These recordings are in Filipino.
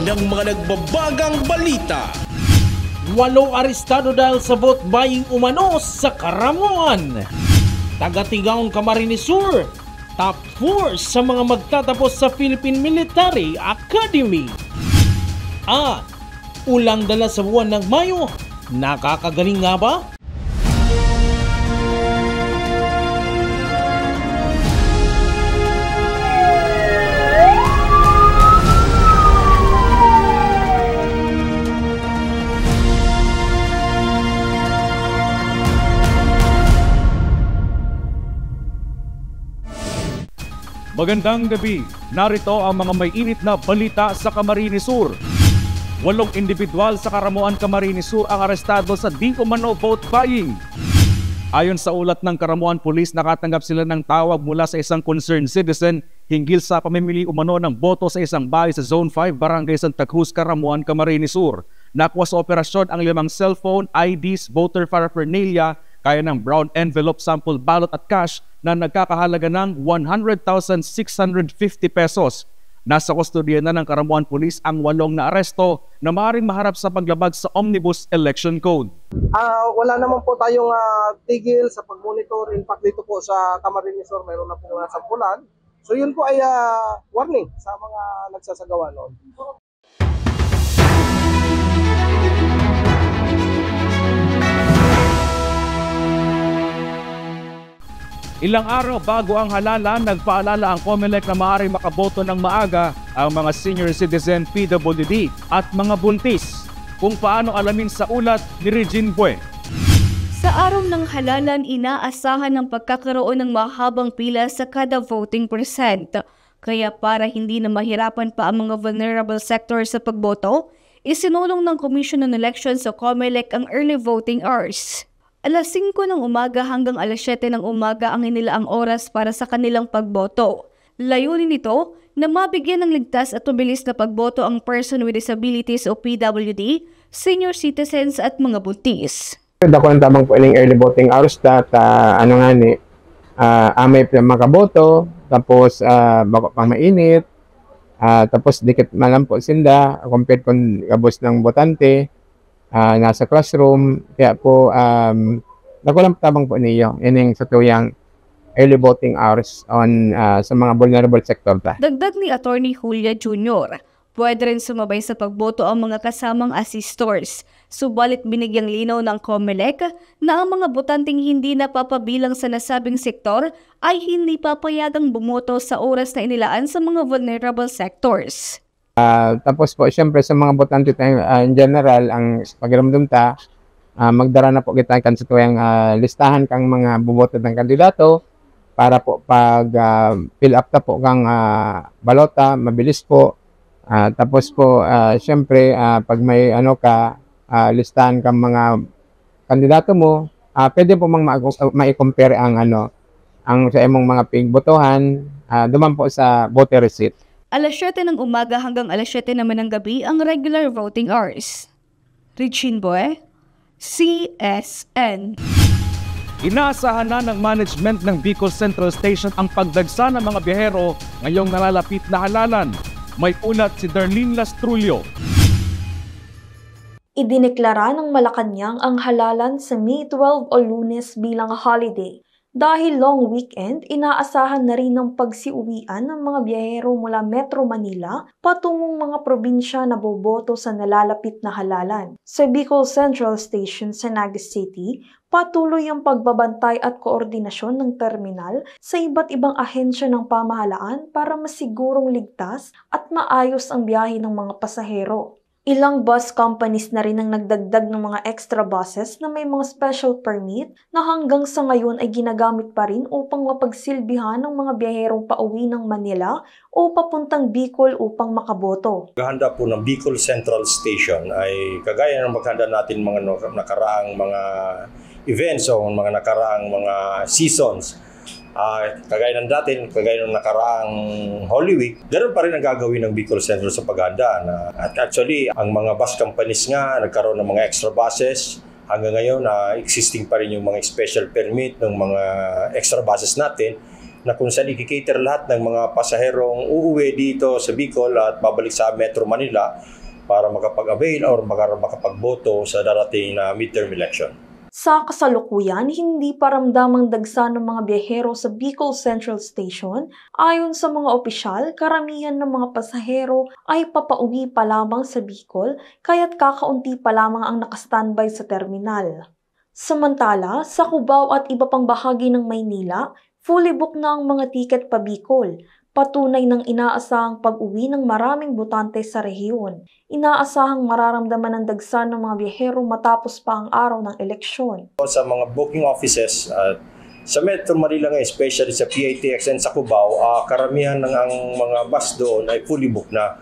ng mga nagbabagang balita. 8 arestado dahil sa vote buying umano sa Karamuan. Taga-Tigaon Camarines Sur, top 4 sa mga magtatapos sa Philippine Military Academy. At ulang dala sa buwan ng Mayo, nakakagaling nga ba? Magandang gabi, narito ang mga may init na balita sa Camarines Sur. 8 individual sa Karamuan, Camarines Sur ang arestado sa di umano vote buying. Ayon sa ulat ng Karamuan Police, nakatanggap sila ng tawag mula sa isang concerned citizen hinggil sa pamimili umano ng boto sa isang bahay sa Zone 5, Barangay Santa Cruz, Karamuan, Camarines Sur. Nakuha sa operasyon ang 5 cellphone, IDs, voter paraphernalia, kaya ng brown envelope, sample ballot at cash na nagkakahalaga ng 100,650 pesos. Nasa kustodiya na ng Karamuan Police ang 8 na aresto na maaaring maharap sa paglabag sa Omnibus Election Code. Wala naman po tayong tigil sa pag-monitor. In fact, dito po sa Camarines Sur, mayroon na po nasampulan. So yun po ay warning sa mga nagsasagawa noon. Ilang araw bago ang halalan, nagpaalala ang COMELEC na maaaring makaboto ng maaga ang mga senior citizen, PWD at mga buntis. Kung paano alamin sa ulat ni Regine Bue. Sa araw ng halalan, inaasahan ang pagkakaroon ng mahabang pila sa kada voting percent. Kaya para hindi na mahirapan pa ang mga vulnerable sectors sa pagboto, isinulong ng Commission on Elections sa COMELEC ang early voting hours. Alas 5 ng umaga hanggang alas 7 ng umaga ang inilaang oras para sa kanilang pagboto. Layunin nito na mabigyan ng ligtas at mabilis na pagboto ang person with disabilities o PWD, senior citizens at mga buntis. Dako ng tamang pwedeng early voting hours that amay makaboto, tapos bako pang mainit, tapos dikit malampo sinda compared kung gabos ng botante. Nasa classroom, kaya po nakulang tabang po niyo ining sa tuyang early voting hours on sa mga vulnerable sector ta. Dagdag ni Attorney Julia Jr., pwede rin sumabay sa pagboto ang mga kasamang assistors. Subalit binigyang linaw ng COMELEC na ang mga botanteng hindi napapabilang sa nasabing sektor ay hindi papayagang bumoto sa oras na inilaan sa mga vulnerable sectors. Tapos po, siyempre sa mga botante tayo, in general, ang pakiramdam ta, magdara na po kita kan sa tuyang listahan kang mga buboto ng kandidato para po pag fill up ta po kang balota, mabilis po. Tapos po, siyempre, pag may listahan kang mga kandidato mo, pwede po ma-compare ang sa imong mga pigbotohan, duman po sa voter receipt. Alas 7 ng umaga hanggang alas 7 naman ng gabi ang regular voting hours. Regine Bue, CSN. Inaasahan na ng management ng Bicol Central Station ang pagdagsa ng mga biyahero ngayong nalalapit na halalan. May ulat si Darlene Lastrulio. Idineklara ng Malacanang ang halalan sa May 12 o Lunes bilang holiday. Dahil long weekend, inaasahan na rin ng pagsiuwian ng mga biyahero mula Metro Manila patungong mga probinsya na boboto sa nalalapit na halalan. Sa Bicol Central Station sa Naga City, patuloy ang pagbabantay at koordinasyon ng terminal sa iba't ibang ahensya ng pamahalaan para masigurong ligtas at maayos ang biyahe ng mga pasahero. Ilang bus companies na rin ang nagdagdag ng mga extra buses na may mga special permit na hanggang sa ngayon ay ginagamit pa rin upang mapagsilbihan ng mga biyaherong pauwi ng Manila o papuntang Bicol upang makaboto. Paghahanda po ng Bicol Central Station ay kagaya ng maghanda natin mga nakaraang mga events o mga nakaraang mga seasons. Kagaya ng dati, kagaya ng nakaraang Holy Week, ganoon pa rin ang gagawin ng Bicol Central sa paghahanda. At actually, ang mga bus companies nga nagkaroon ng mga extra buses. Hanggang ngayon, existing pa rin yung mga special permit ng mga extra buses natin na kung saan ikikater lahat ng mga pasaherong uuwi dito sa Bicol at babalik sa Metro Manila para makapag-avail or makapagboto sa darating na midterm election. Sa kasalukuyan, hindi pa ramdamang dagsa ng mga biyahero sa Bicol Central Station. Ayon sa mga opisyal, karamihan ng mga pasahero ay papauwi pa lamang sa Bicol, kaya't kakaunti pa lamang ang nakastandby sa terminal. Samantala, sa Cubao at iba pang bahagi ng Maynila, fully booked na ang mga tiket pa Bicol. Patunay ng inaasahang pag-uwi ng maraming botante sa rehiyon. Inaasahang mararamdaman ng dagsa ng mga biyahero matapos pa ang araw ng eleksyon. Sa mga booking offices at sa Metro Manila ngayon, especially sa PITX and sa Cubao, karamihan ng ang mga bus doon ay fully booked na.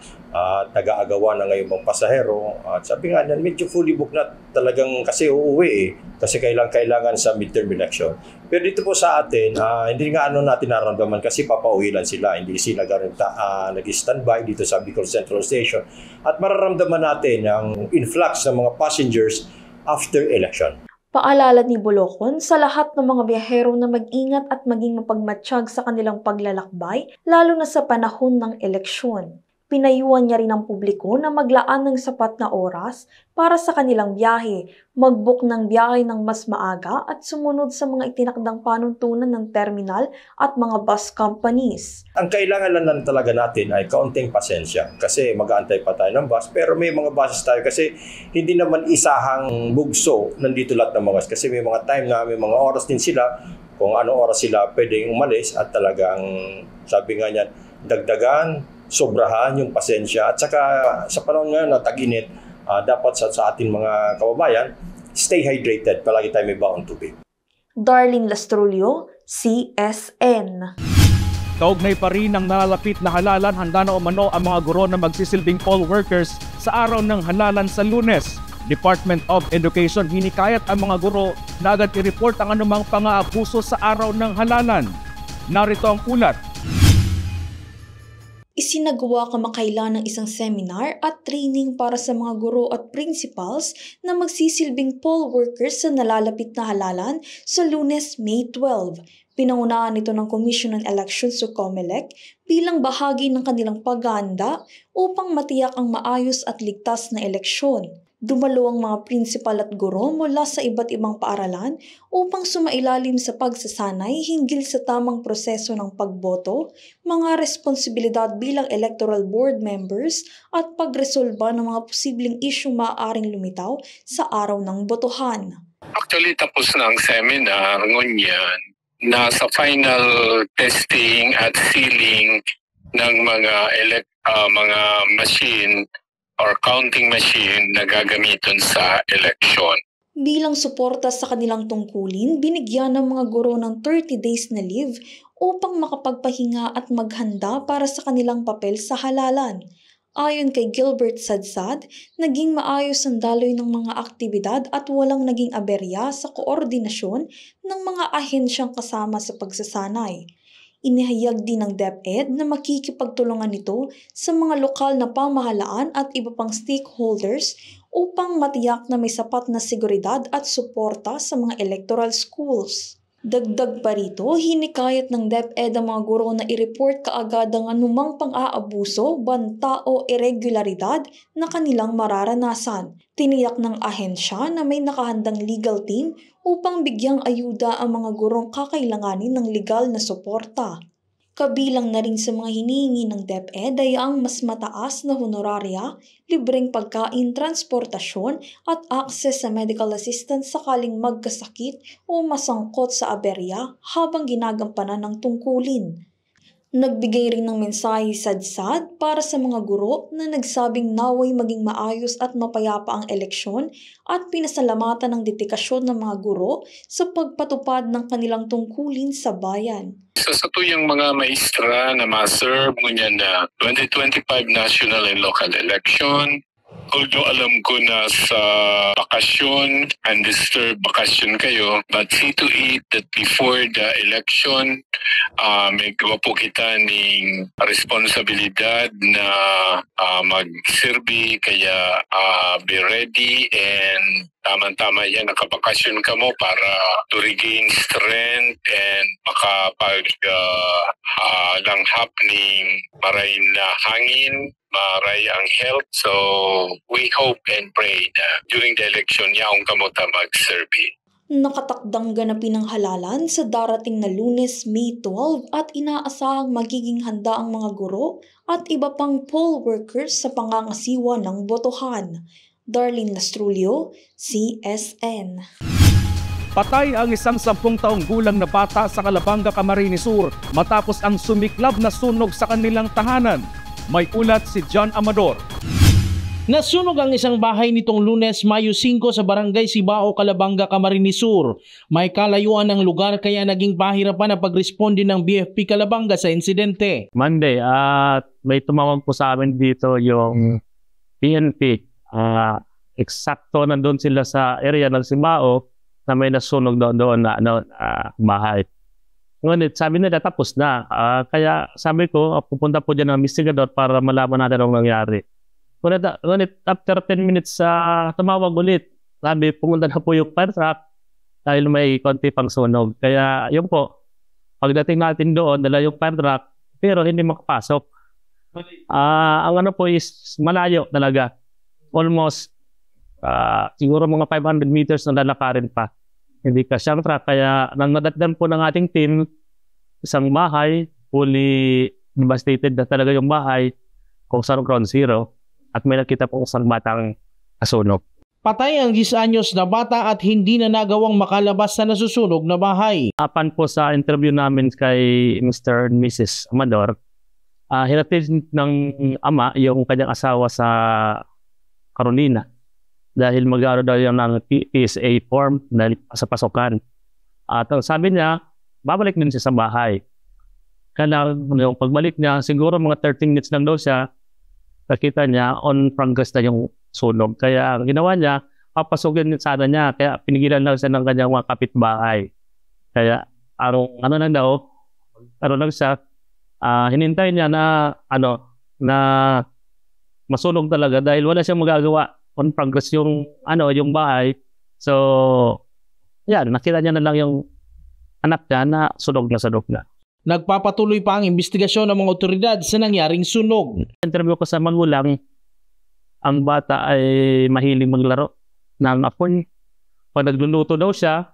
Nag-aagawa na ngayon mga pasahero. At sabi nga niyan, medyo fully booked na talagang kasi uuwi kasi kailangan sa midterm election. Pero dito po sa atin, hindi nga natin nararamdaman kasi papauwi lang sila. Hindi sila nag-standby dito sa Bicol Central Station. At mararamdaman natin ang influx ng mga passengers after election. Paalala ni Bolocon sa lahat ng mga biyahero na mag-ingat at maging mapagmatsyag sa kanilang paglalakbay, lalo na sa panahon ng eleksyon. Pinayuhan niya rin ang publiko na maglaan ng sapat na oras para sa kanilang biyahe, mag-book ng biyahe ng mas maaga at sumunod sa mga itinakdang panuntunan ng terminal at mga bus companies. Ang kailangan lang talaga natin ay kaunting pasensya kasi mag-aantay pa tayo ng bus, pero may mga buses tayo kasi hindi naman isahang bugso nandito lahat ng mga bus kasi may mga time na may mga oras din sila kung anong oras sila pwedeng umalis at talagang sabi nga niyan, dagdagan, sobrahan yung pasensya at saka sa panahon ngayon na tag-init, dapat sa ating mga kababayan, stay hydrated, palagi tayo may baon tubig. Darlene Lastrulio, CSN. Kaugnay pa rin ang nalalapit na halalan, handa na umano ang mga guro na magsisilbing poll workers sa araw ng halalan sa Lunes. Department of Education hinikayat ang mga guro na agad i-report ang anumang pang-aabuso sa araw ng halalan. Narito ang ulat. Isinagawa kamakailan ng isang seminar at training para sa mga guro at principals na magsisilbing poll workers sa nalalapit na halalan sa Lunes, May 12. Pinangunahan ito ng Commission on Elections o COMELEC bilang bahagi ng kanilang paghahanda upang matiyak ang maayos at ligtas na eleksyon. Dumalo ang mga principal at guro mula sa iba't ibang paaralan upang sumailalim sa pagsasanay hinggil sa tamang proseso ng pagboto, mga responsibilidad bilang electoral board members at pagresolba ng mga posibleng isyung maaaring lumitaw sa araw ng botohan. Actually, tapos na ang seminar ngunyan. Nasa final testing at sealing ng mga machine or counting machine na gagamitin sa election. Bilang suporta sa kanilang tungkulin, binigyan ng mga guro ng 30 days na leave upang makapagpahinga at maghanda para sa kanilang papel sa halalan. Ayon kay Gilbert Sadsad, naging maayos ang daloy ng mga aktibidad at walang naging aberya sa koordinasyon ng mga ahensyang kasama sa pagsasanay. Inihayag din ng DepEd na makikipagtulungan nito sa mga lokal na pamahalaan at iba pang stakeholders upang matiyak na may sapat na seguridad at suporta sa mga electoral schools. Dagdag pa rito, hinikayat ng DepEd ang mga guro na i-report kaagad ang anumang pang-aabuso, banta o irregularidad na kanilang mararanasan. Tiniyak ng ahensya na may nakahandang legal team upang bigyang ayuda ang mga gurong kakailanganin ng legal na suporta. Kabilang na rin sa mga hinihingi ng DepEd ay ang mas mataas na honorarya, libreng pagkain, transportasyon at access sa medical assistance sakaling magkasakit o masangkot sa aberya habang ginagampanan ng tungkulin. Nagbigay rin ng mensahe Sadsad para sa mga guro na nagsabing naway maging maayos at mapayapa ang eleksyon at pinasalamatan ng dedikasyon ng mga guro sa pagpatupad ng kanilang tungkulin sa bayan. Isa sa tuyang mga maestra na ma-serve ngunyan na 2025 national and local election. Although alam ko na sa bakasyon, undisturbed bakasyon kayo, but see to it that before the election, may gawa po kita ng responsibilidad na mag-serve, kaya be ready and Tama-tama yan, nakabakasyon ka mo para to regain strength and makapag-langhap ng maray na hangin, maray ang health. So, we hope and pray na during the election, yaong kamuta mag-serve. Nakatakdang ganapin ang halalan sa darating na Lunes, May 12 at inaasahang magiging handa ang mga guro at iba pang poll workers sa pangangasiwa ng botohan. Darlene Lastrulio, CSN. Patay ang isang 10 taong gulang na bata sa Calabanga, Camarines Sur matapos ang sumiklab na sunog sa kanilang tahanan. May ulat si John Amador. Nasunog ang isang bahay nitong Lunes, Mayo 5 sa Barangay Sibao, Calabanga, Camarines Sur. May kalayuan ng lugar kaya naging pahirapan ang pagresponde ng BFP Calabanga sa insidente. Monday at may tumawag po sa amin dito yung PNP. Eksakto nandun sila sa area ng Sibao na may nasunog doon na bahay. Ngunit sabi nila tapos na. Kaya sabi ko pupunta po dyan ng investigador para malaman natin ang nangyari. Ngunit after 10 minutes tumawag ulit. Sabi pumunta na po yung fire truck dahil may konti pang sunog. Kaya yun po, pagdating natin doon, dala yung fire truck pero hindi makapasok. Ang ano po is malayo talaga. Almost siguro mga 500 meters na lalakarin pa. Hindi ka siyang truck. Kaya nang nadatdan po ng ating team, isang bahay, fully devastated na talaga yung bahay, kung saan ground zero. At may nakita po isang batang nasunog. Patay ang 10 anyos na bata at hindi na nagawang makalabas sa nasusunog na bahay. Apan po sa interview namin kay Mr. and Mrs. Amador, hinatid ng ama yung kanyang asawa sa Carolina dahil mag-aaral daw yung ng PSA form dahil sa pasukan. At sabi niya, babalik din siya sa bahay. Kaya yung pagbalik niya, siguro mga 13 minutes lang daw siya, nakita niya on progress na yung sunog. Kaya ang ginawa niya, papasukin sana niya. Kaya pinigilan lang siya ng kanyang mga kapitbahay. Kaya ano lang daw, lang siya, hinintay niya na masunog talaga dahil wala siyang magagawa. On progress yung bahay. So, yan, nakita niya na lang yung anak niya na sunog na. Nagpapatuloy pa ang investigasyon ng mga otoridad sa nangyaring sunog. Interview ko sa magulang, ang bata ay mahiling maglaro ng apoy. Pag nagluluto daw siya,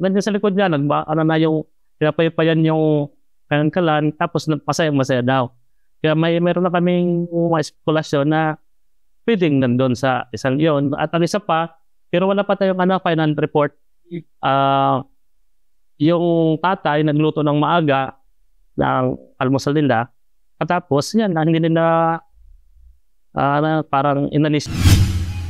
nandiyan sa likod niya, pinapaypayan yung kalan, tapos masaya daw. Kaya meron na kaming spekulasyon na pwedeng nandun sa isang yon. At ang isa pa, pero wala pa tayong final report. Yung tatay nagluto ng maaga ng almusal nila at tapos yan, hindi nila parang inalis.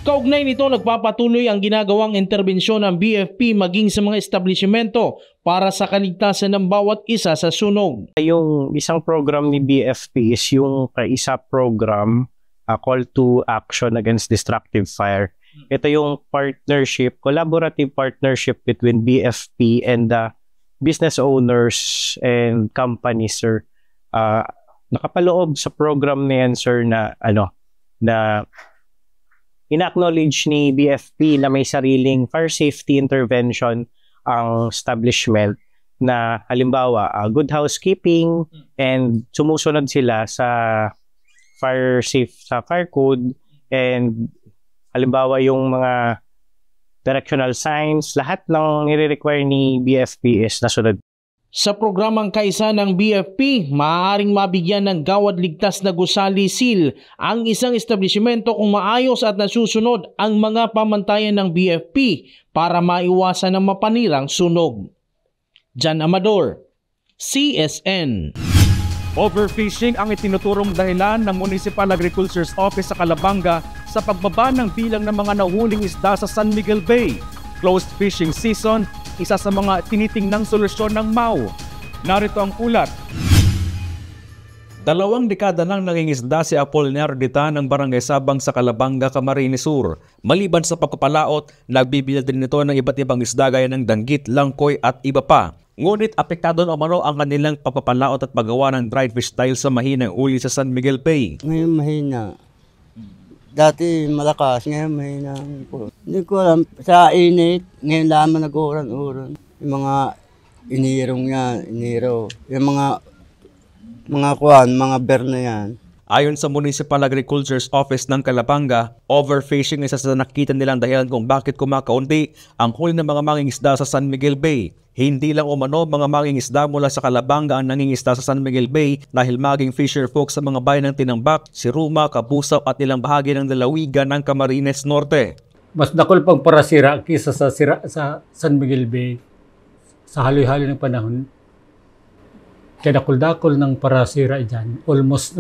Kaugnay nito, nagpapatuloy ang ginagawang interbensyon ng BFP maging sa mga establishmento para sa kaligtasan ng bawat isa sa sunog. Yung isang program ni BFP is yung isa program, Call to Action Against Destructive Fire. Ito yung collaborative partnership between BFP and the business owners and companies, sir. Nakapaloob sa program na yan, sir, na ina-acknowledge ni BFP na may sariling fire safety intervention ang establishment na halimbawa good housekeeping and sumusunod sila sa fire code and halimbawa yung mga directional signs, lahat ng nire-require ni BFP is nasunod. Sa programang kaisa ng BFP, maaaring mabigyan ng gawad ligtas na gusali seal ang isang establishmento kung maayos at nasusunod ang mga pamantayan ng BFP para maiwasan ang mapanirang sunog. John Amador, CSN. Overfishing ang itinuturong dahilan ng Municipal Agriculture's Office sa Calabanga sa pagbaba ng bilang ng mga nahuling isda sa San Miguel Bay. Closed fishing season, isa sa mga tinitingnang solusyon ng MAU. Narito ang ulat. 2 dekada nang nangingisda si Apolinar Dita ng Barangay Sabang sa Calabanga, Camarines Sur. Maliban sa pagpapalaot, nagbibigay din nito ng iba't ibang isda gaya ng danggit, langkoy at iba pa. Ngunit apektado na umano ang kanilang pagpapalaot at paggawa ng dried fish style sa mahinang uli sa San Miguel Bay. Ngayon mahina. Dati malakas, ngayon may nang po. Hindi ko alam, sa init, ngayon lamang nag-uran-uran. Yung mga inirong yan, iniro. Yung mga ber na yan. Ayon sa Municipal Agriculture's Office ng Calabanga, overfishing ay isa sa nakita nilang dahilan kung bakit kumakaunti ang huli ng mga mangingisda sa San Miguel Bay. Hindi lang umano mga mangingisda mula sa Calabanga ang nangingisda sa San Miguel Bay dahil maging fisher folk sa mga bayan ng Tinambak, Siruma, Kabusaw at ilang bahagi ng lalawigan ng Camarines Norte. Mas dakol pang parasira kaysa sa San Miguel Bay sa haloy-haloy ng panahon. Kaya dakol-dakol ng parasira dyan. Almost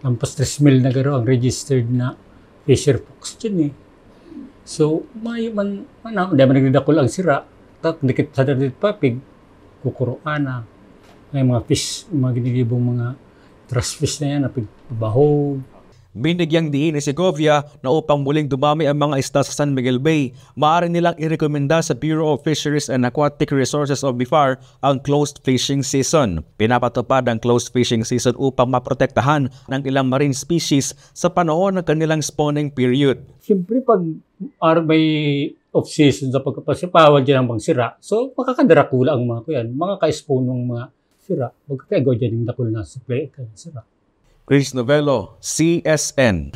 lampas 3,000 na garo ang registered na fisher folks dyan eh. So, may man nagdidakol ang sira. Dikit sa dalit papig, kukuroan na. May mga fish, mga ginigibong mga trash fish na yan, napagpabahog. Binigyang diin ni Segovia na upang muling dumami ang mga isda sa San Miguel Bay, maaari nilang irekomenda sa Bureau of Fisheries and Aquatic Resources of BIFAR ang closed fishing season. Pinapatupad ang closed fishing season upang maprotektahan ng ilang marine species sa panahon ng kanilang spawning period. Siyempre pag may off-season sa pagkapasipawal dyan ang mga sira, so makakadarakula ang mga kuyan, mga ka-spawn ng mga sira. Magkakagaw dyan yung dakul na supply ng sira. Chris Novello, CSN.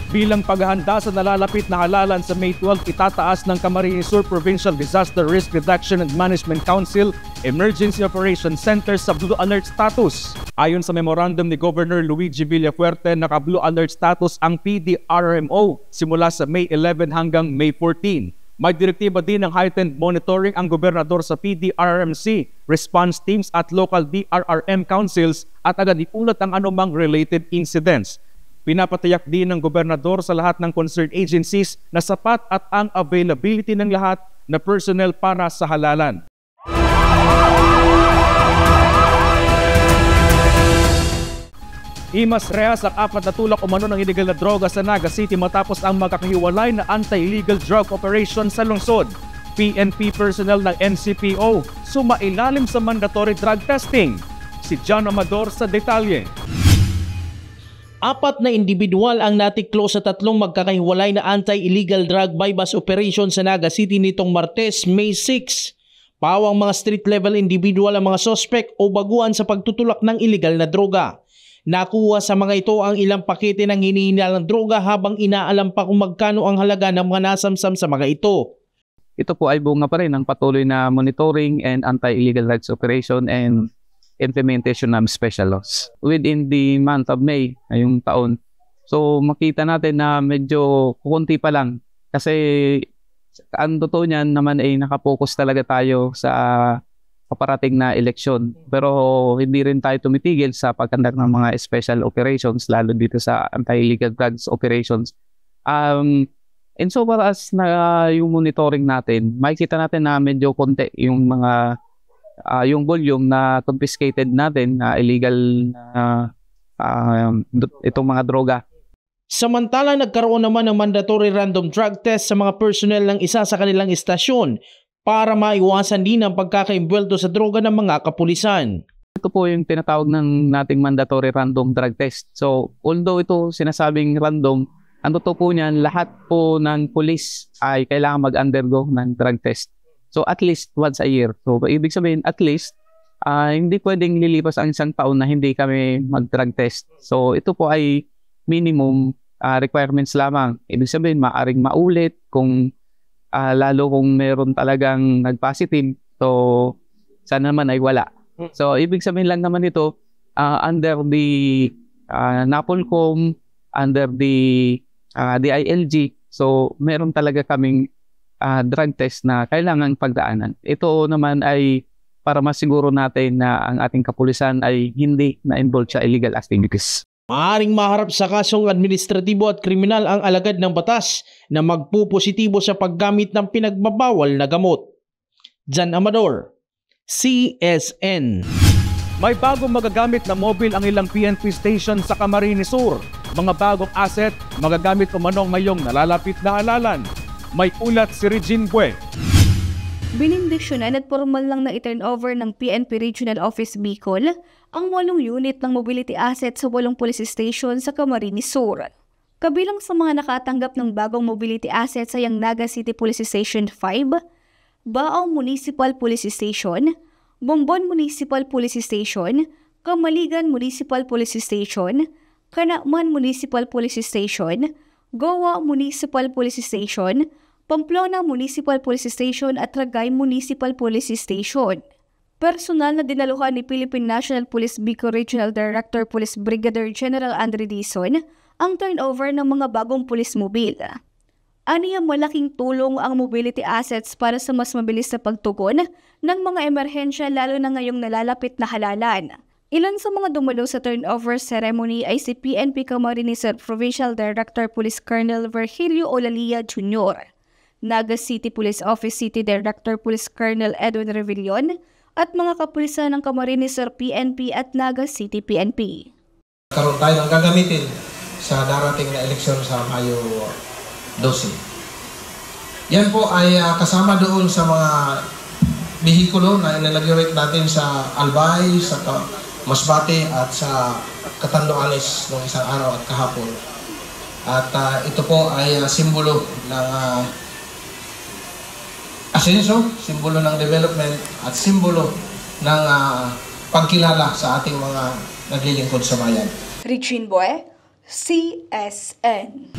Bilang paghahanda sa nalalapit na halalan sa May 12, itataas ng Camarines Sur Provincial Disaster Risk Reduction and Management Council Emergency Operations Center sa Blue Alert status. Ayon sa memorandum ni Governor Luigi Villafuerte, naka-Blue Alert status ang PDRMO simula sa May 11 hanggang May 14. May direktiba din ng heightened monitoring ang gobernador sa PDRRMC, response teams at local DRRM councils at agad iulat ang anumang related incidents. Pinapatayak din ng gobernador sa lahat ng concerned agencies na sapat at ang availability ng lahat na personnel para sa halalan. Imas rehas ang 4 na tulak umano ng illegal na droga sa Naga City matapos ang magkakahiwalay na anti-illegal drug operation sa lungsod. PNP personnel ng NCPO sumailalim sa mandatory drug testing. Si John Amador sa detalye. 4 na individual ang natiklo sa 3 magkakahiwalay na anti-illegal drug bypass operation sa Naga City nitong Martes, May 6. Pawang mga street-level individual ang mga sospek o baguhan sa pagtutulak ng illegal na droga. Nakuha sa mga ito ang ilang pakete ng hinihinalang droga habang inaalam pa kung magkano ang halaga ng mga nasamsam sa mga ito. Ito po ay bunga pa rin ng patuloy na monitoring and anti-illegal drugs operation and implementation ng special laws within the month of May ngayong taon. So makita natin na medyo kukunti pa lang kasi ang totoo niyan naman ay nakapokus talaga tayo sa paparating na eleksyon. Pero hindi rin tayo tumitigil sa pagkandak ng mga special operations lalo dito sa anti-illegal drugs operations. And so far as na yung monitoring natin, makikita natin na medyo konti yung mga yung volume na confiscated natin na illegal itong mga droga. Samantala, nagkaroon naman ng mandatory random drug test sa mga personnel ng isa sa kanilang istasyon para maiwasan din ang pagkakaimbwelto sa droga ng mga kapulisan. Ito po yung tinatawag ng nating mandatory random drug test. So, although ito sinasabing random, ang totoo po niyan, lahat po ng pulis ay kailangan mag-undergo ng drug test. So, at least once a year. So, ibig sabihin, at least, hindi pwedeng lilipas ang isang taon na hindi kami mag-drug test. So, ito po ay minimum requirements lamang. Ibig sabihin, maaring maulit kung lalo kung meron talagang nag-positive. So, sana naman ay wala. So, ibig sabihin lang naman ito, under the NAPOLCOM, under the DILG, so meron talaga kaming drug test na kailangan pagdaanan. Ito naman ay para masiguro natin na ang ating kapulisan ay hindi na-involved sa illegal activities. Maaaring maharap sa kasong administratibo at kriminal ang alagad ng batas na magpupositibo sa paggamit ng pinagbabawal na gamot. John Amador, CSN. May bagong magagamit na mobile ang ilang PNP station sa Camarines Sur. Mga bagong asset, magagamit umanong ngayong nalalapit na halalan. May ulat si Regine Bue. Binindiksyonan at formal lang na i-turnover ng PNP Regional Office Bicol ang 8 unit ng mobility asset sa 8 police station sa Camarines Sur. Kabilang sa mga nakatanggap ng bagong mobility assets ay ang Naga City Police Station 5, Baong Municipal Police Station, Bombon Municipal Police Station, Kamaligan Municipal Police Station, Kanakman Municipal Police Station, Goa Municipal Police Station, Pamplona Municipal Police Station at Ragay Municipal Police Station. Personal na dinaluhan ni Philippine National Police Bicol Regional Director Police Brigadier General Andre Dizon ang turnover ng mga bagong police mobile. Aniya malaking tulong ang mobility assets para sa mas mabilis na pagtugon ng mga emerhensya lalo na ngayong nalalapit na halalan. Ilan sa mga dumalo sa turnover ceremony ay si PNP Camarines Provincial Director Police Colonel Virgilio Olalia Jr., Naga City Police Office City Director Police Colonel Edwin Revillon at mga kapulisan ng Camarines PNP at Naga City PNP. Karoon tayo ng gagamitin sa darating na eleksyon sa Mayo 12. Yan po ay kasama doon sa mga bihikulo na inilagay natin sa Albay, sa Masbate at sa Catanduanes noong isang araw at kahapon. At ito po ay simbolo ng asenso, simbolo ng development at simbolo ng pagkilala sa ating mga naglilingkod sa bayan. Richine Boy, CSN.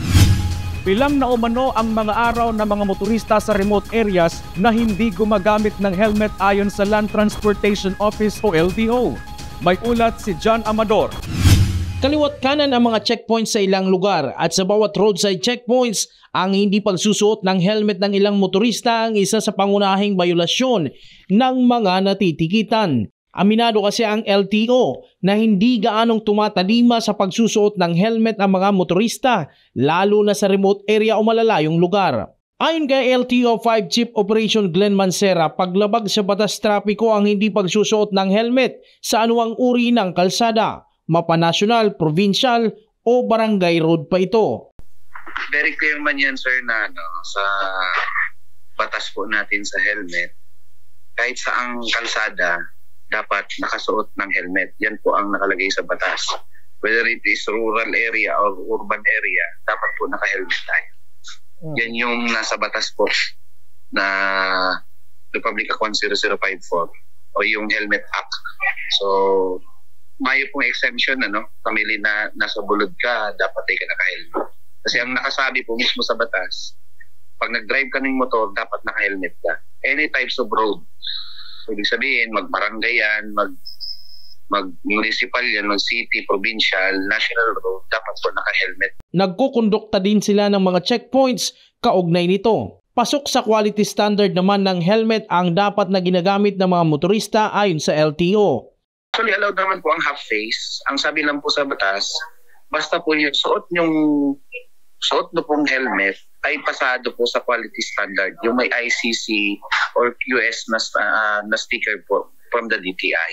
Bilang na umano ang mga araw ng mga motorista sa remote areas na hindi gumagamit ng helmet ayon sa Land Transportation Office o LTO. May ulat si John Amador. Kaliwat kanan ang mga checkpoints sa ilang lugar at sa bawat roadside checkpoints, ang hindi pagsusuot ng helmet ng ilang motorista ang isa sa pangunahing bayulasyon ng mga natitikitan. Aminado kasi ang LTO na hindi gaanong tumatalima sa pagsusuot ng helmet ang mga motorista, lalo na sa remote area o malalayong lugar. Ayon kay LTO 5 Chief Operation Glenn Mancera, paglabag sa batas trapiko ang hindi pagsusuot ng helmet sa anuang uri ng kalsada, mapanasyonal, provincial o barangay road pa ito. Very clear man yan, sir, na sa batas po natin sa helmet, kahit saang kalsada, dapat nakasuot ng helmet. Yan po ang nakalagay sa batas. Whether it is rural area or urban area, dapat po naka-helmet tayo. Yan yung nasa batas po na Republic Act 10054 o yung Helmet Act. So, mayo pong exemption, family na nasa bulod ka, dapat ay ka naka-helmet. Kasi ang nakasabi po mismo sa batas, pag nag-drive ka ng motor, dapat naka-helmet ka. Any types of road. Ibig sabihin, mag-barangay yan, mag-municipal yan, mag-city, provincial, national road, dapat po naka-helmet. Nagkukondukta din sila ng mga checkpoints kaugnay nito. Pasok sa quality standard naman ng helmet ang dapat na ginagamit ng mga motorista ayon sa LTO. Actually, allowed naman po ang half face. Ang sabi lang po sa batas, basta po yung suot na pong helmet ay pasado po sa quality standard. Yung may ICC or QS na sticker po from the DTI.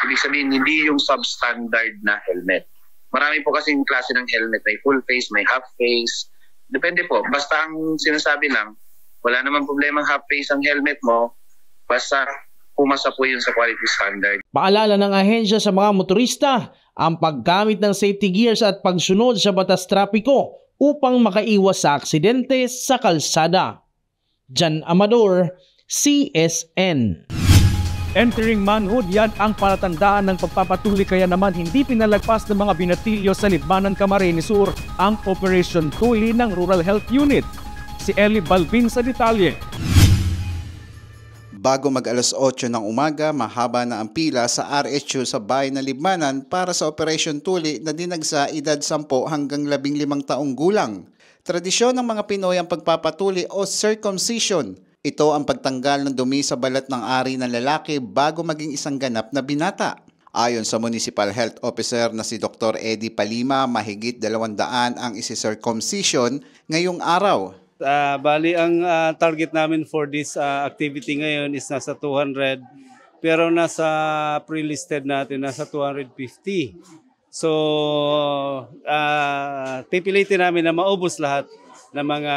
Ibig sabihin, hindi yung substandard na helmet. Marami po kasing klase ng helmet. May full face, may half face. Depende po. Basta ang sinasabi lang, wala namang problema half face ang helmet mo. Basta pumasa po yun sa quality standard. Paalala ng ahensya sa mga motorista ang paggamit ng safety gears at pagsunod sa batas trapiko upang makaiwas sa aksidente sa kalsada. Jan Amador, CSN. Entering manhood, yan ang palatandaan ng pagpapatuloy, kaya naman hindi pinalagpas ng mga binatilyo sa Libmanan, Camarines Sur ang Operation Tuli ng Rural Health Unit. Si Eli Balvin sa detalye. Bago mag-alas 8 ng umaga, mahaba na ang pila sa RHU sa bayan ng Libmanan para sa Operation Tuli na dinagsa edad 10 hanggang 15 taong gulang. Tradisyon ng mga Pinoy ang pagpapatuli o circumcision. Ito ang pagtanggal ng dumi sa balat ng ari ng lalaki bago maging isang ganap na binata. Ayon sa Municipal Health Officer na si Dr. Eddie Palima, mahigit 200 ang isi-circumcision ngayong araw. Bali, ang target namin for this activity ngayon is nasa 200, pero nasa pre-listed natin nasa 250. So, pipilitin namin na maubos lahat ng mga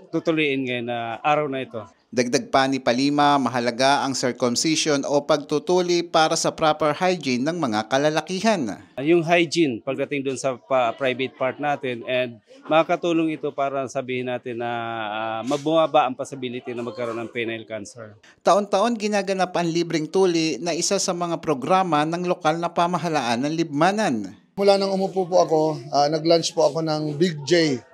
tutuliin ngayon na araw na ito. Dagdag pa ni Palima, mahalaga ang circumcision o pagtutuli para sa proper hygiene ng mga kalalakihan. Yung hygiene pagdating doon sa private part natin, and makakatulong ito para sabihin natin na mabumaba ang possibility na magkaroon ng penile cancer. Taon-taon ginaganap ang libreng tuli na isa sa mga programa ng lokal na pamahalaan ng Libmanan. Mula nang umupo po ako, nag-launch po ako ng Big J.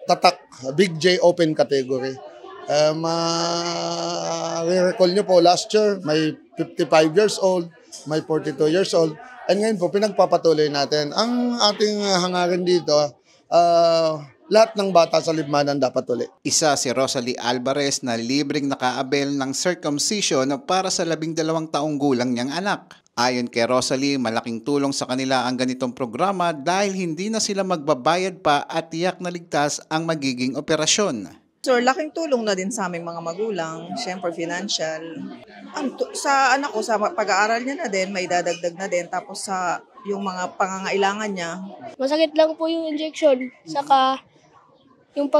Tatak Big J open category. Ma-recall nyo po last year may 55 years old, may 42 years old, and ngayon po pinagpapatuloy natin. Ang ating hangarin dito, lahat ng bata sa Libmanan dapat tuli. Isa si Rosalie Alvarez na libreng nakaabel ng circumcision para sa 12 taong gulang niyang anak. Ayon kay Rosalie, malaking tulong sa kanila ang ganitong programa dahil hindi na sila magbabayad pa at tiyak na ligtas ang magiging operasyon. So, laking tulong na din sa aming mga magulang, syempre financial. Sa anak ko, sa pag-aaral niya na din, may dadagdag na din. Tapos sa yung mga pangangailangan niya. Masakit lang po yung injection, saka yung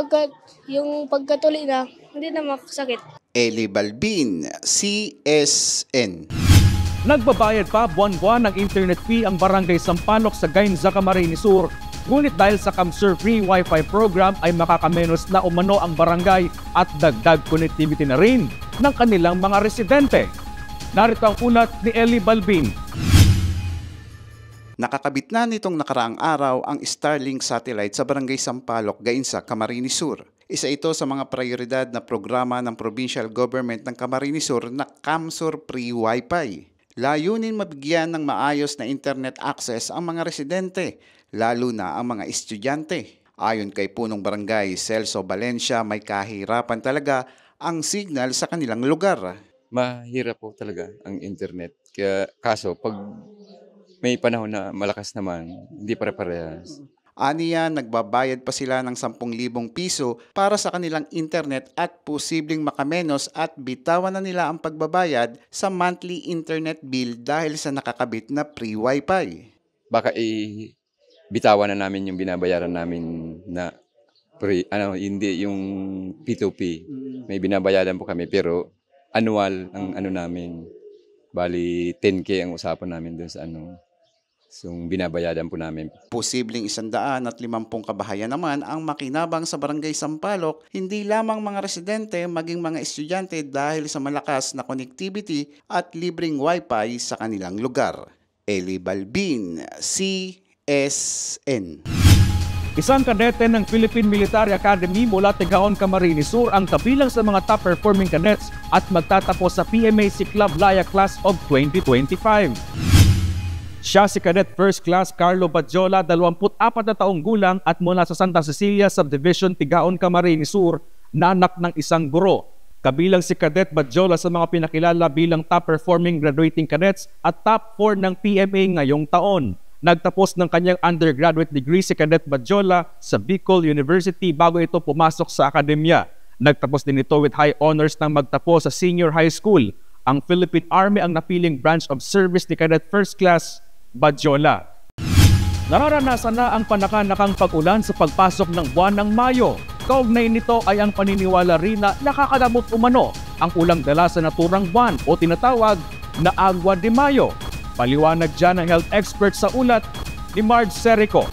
pagkatuli na, hindi na makasakit. Eli Balbin, CSN. Nagbabayad pa buwan-buwan ng internet fee ang Barangay Sampaloc sa Gainza, Camarines Sur. Ngunit dahil sa CAMSUR Free Wi-Fi program ay makakamenos na umano ang barangay at dagdag connectivity na rin ng kanilang mga residente. Narito ang ulat ni Eli Balbin. Nakakabit na nitong nakaraang araw ang Starlink satellite sa Barangay Sampaloc, Gainza, Camarines Sur. Isa ito sa mga prioridad na programa ng provincial government ng Camarines Sur na CAMSUR Free Wi-Fi. Layunin mabigyan ng maayos na internet access ang mga residente, lalo na ang mga estudyante. Ayon kay Punong Barangay Celso Valencia, may kahirapan talaga ang signal sa kanilang lugar. Mahirap po talaga ang internet. Kaso pag may panahon na malakas naman, hindi pare-parehas. Aniya, nagbabayad pa sila ng 10,000 piso para sa kanilang internet at posibleng makamenos at bitawan na nila ang pagbabayad sa monthly internet bill dahil sa nakakabit na free wifi. Baka bitawan na namin yung binabayaran namin na free, hindi yung P2P. May binabayaran po kami pero annual ang namin. Bali 10K ang usapan namin dun sa So, binabayadan po namin. Posibleng 150 kabahayan naman ang makinabang sa Barangay Sampaloc, hindi lamang mga residente maging mga estudyante dahil sa malakas na connectivity at libreng wifi sa kanilang lugar. Eli Balbin, CSN. Isang kadete ng Philippine Military Academy mula Tigaon, Camarines Sur ang kabilang sa mga top-performing cadets at magtatapos sa PMA Club Laya Class of 2025. Siya si Cadet First Class Carlo Badjola, 24 na taong gulang at mula sa Santa Cecilia Subdivision, Tigaon, Camarines Sur, na anak ng isang guro. Kabilang si Cadet Badjola sa mga pinakilala bilang top-performing graduating cadets at top 4 ng PMA ngayong taon. Nagtapos ng kanyang undergraduate degree si Cadet Badjola sa Bicol University bago ito pumasok sa akademya. Nagtapos din ito with high honors nang magtapos sa senior high school. Ang Philippine Army ang napiling branch of service ni Cadet First Class Badjola. Nararanasan na ang panakanakang pag-ulan sa pagpasok ng buwan ng Mayo. Kaugnay nito ay ang paniniwala rin na nakakadamot umano ang ulang dala sa naturang buwan o tinatawag na Agua de Mayo. Paliwanag dyan ng health expert sa ulat ni Marge Serico.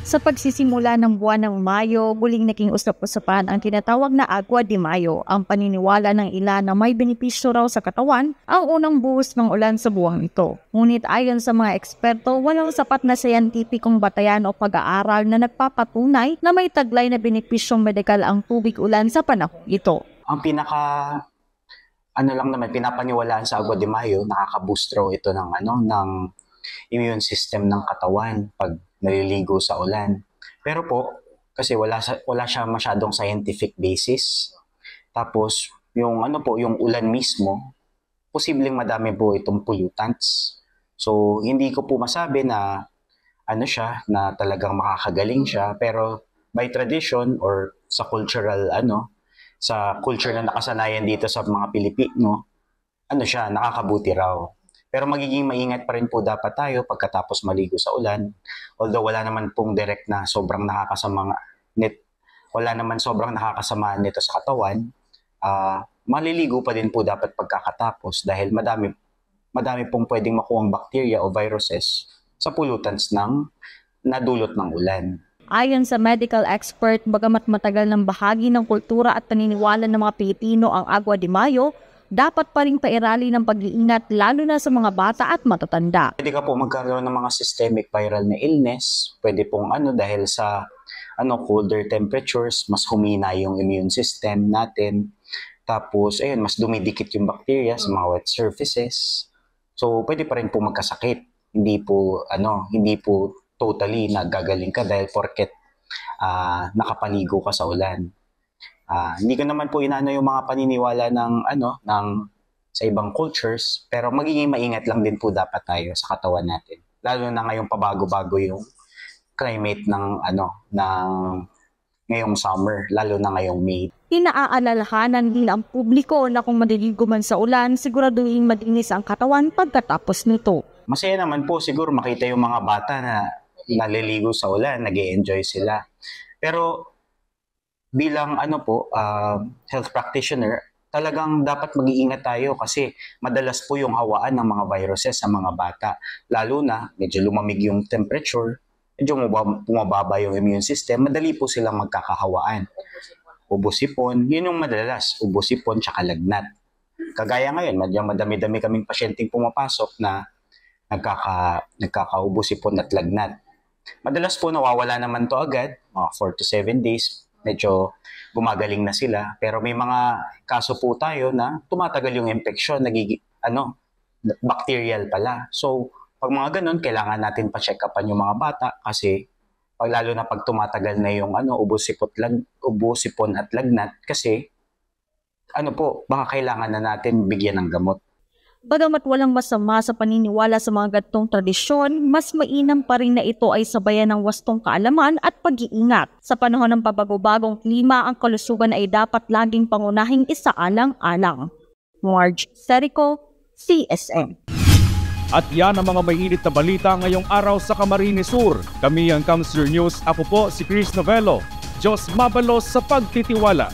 Sa pagsisimula ng buwan ng Mayo, muling naging usap-usapan ang tinatawag na Agua de Mayo, ang paniniwala ng ilan na may benepisyo raw sa katawan ang unang buhos ng ulan sa buwang ito. Ngunit ayon sa mga eksperto, walang sapat na scientificong batayan o pag-aaral na nagpapatunay na may taglay na benepisyong medikal ang tubig ulan sa panahong ito. Ang pinapaniwalaan sa Agua de Mayo, nakaka-boost raw ito ng immune system ng katawan pag naliligo sa ulan. Pero po, kasi wala siya masyadong scientific basis. Tapos, yung ulan mismo, posibleng madami po itong pollutants. So, hindi ko po masabi na na talagang makakagaling siya, pero by tradition or sa cultural sa culture na nakasanayan dito sa mga Pilipino, nakakabuti raw. Pero magiging maingat pa rin po dapat tayo pagkatapos maligo sa ulan. Although wala naman pong direct na sobrang nakakasamang wala naman sobrang nakakasamaan nito sa katawan, maliligo pa din po dapat pagkakatapos dahil madami pong pwedeng makuhang bacteria o viruses sa pollutants ng nadulot ng ulan. Ayon sa medical expert, bagamat matagal ng bahagi ng kultura at paniniwala ng mga Pilipino ang Agua de Mayo, dapat pa rin pairali ng pag-iingat lalo na sa mga bata at matatanda. Pwede ka po magkaroon ng mga systemic viral na illness. Pwede pong dahil sa colder temperatures, mas humina yung immune system natin. Tapos, mas dumidikit yung bacteria sa mga wet surfaces. So, pwede pa rin po magkasakit. Hindi po totally nagagaling ka dahil porket nakapaligo ka sa ulan. Hindi ko naman po inaano yung mga paniniwala ng sa ibang cultures, pero magiging maingat lang din po dapat tayo sa katawan natin. Lalo na ngayong pabago-bago yung climate ng ngayong summer, lalo na ngayong May. Inaaalalahanan din ang publiko na kung maliligo man sa ulan, siguraduhin malinis ang katawan pagkatapos nito. Masaya naman po siguro makita yung mga bata na naliligo sa ulan, nag-e-enjoy sila. Pero bilang health practitioner, talagang dapat mag-iingat tayo kasi madalas po yung hawaan ng mga viruses sa mga bata. Lalo na medyo lumamig yung temperature, medyo bumababa yung immune system, madali po silang magkakahawaan. Ubo-sipon, yun yung madalas, ubo-sipon tsaka lagnat. Kagaya ngayon, madami-dami kaming pasyenteng pumapasok na nagkakaubo-sipon at lagnat. Madalas po nawawala naman to agad, 4 to 7 days, medyo gumagaling na sila. Pero may mga kaso po tayo na tumatagal yung infection, bacterial pala. So, pag mga ganun, kailangan natin pa-check upan yung mga bata kasi lalo na pag tumatagal na yung ubo-sipon at lagnat kasi baka kailangan na natin bigyan ng gamot. Bagamat walang masama sa paniniwala sa mga ganitong tradisyon, mas mainam pa rin na ito ay sabayan ng wastong kaalaman at pag-iingat. Sa panahon ng pabago-bagong klima, ang kalusugan ay dapat laging pangunahing isaalang-alang. Marge Serico, CSM. At yan ang mga mainit na balita ngayong araw sa Camarines Sur. Kami ang Kamsur News. Ako po si Chris Novello. Diyos mabalos sa pagtitiwala.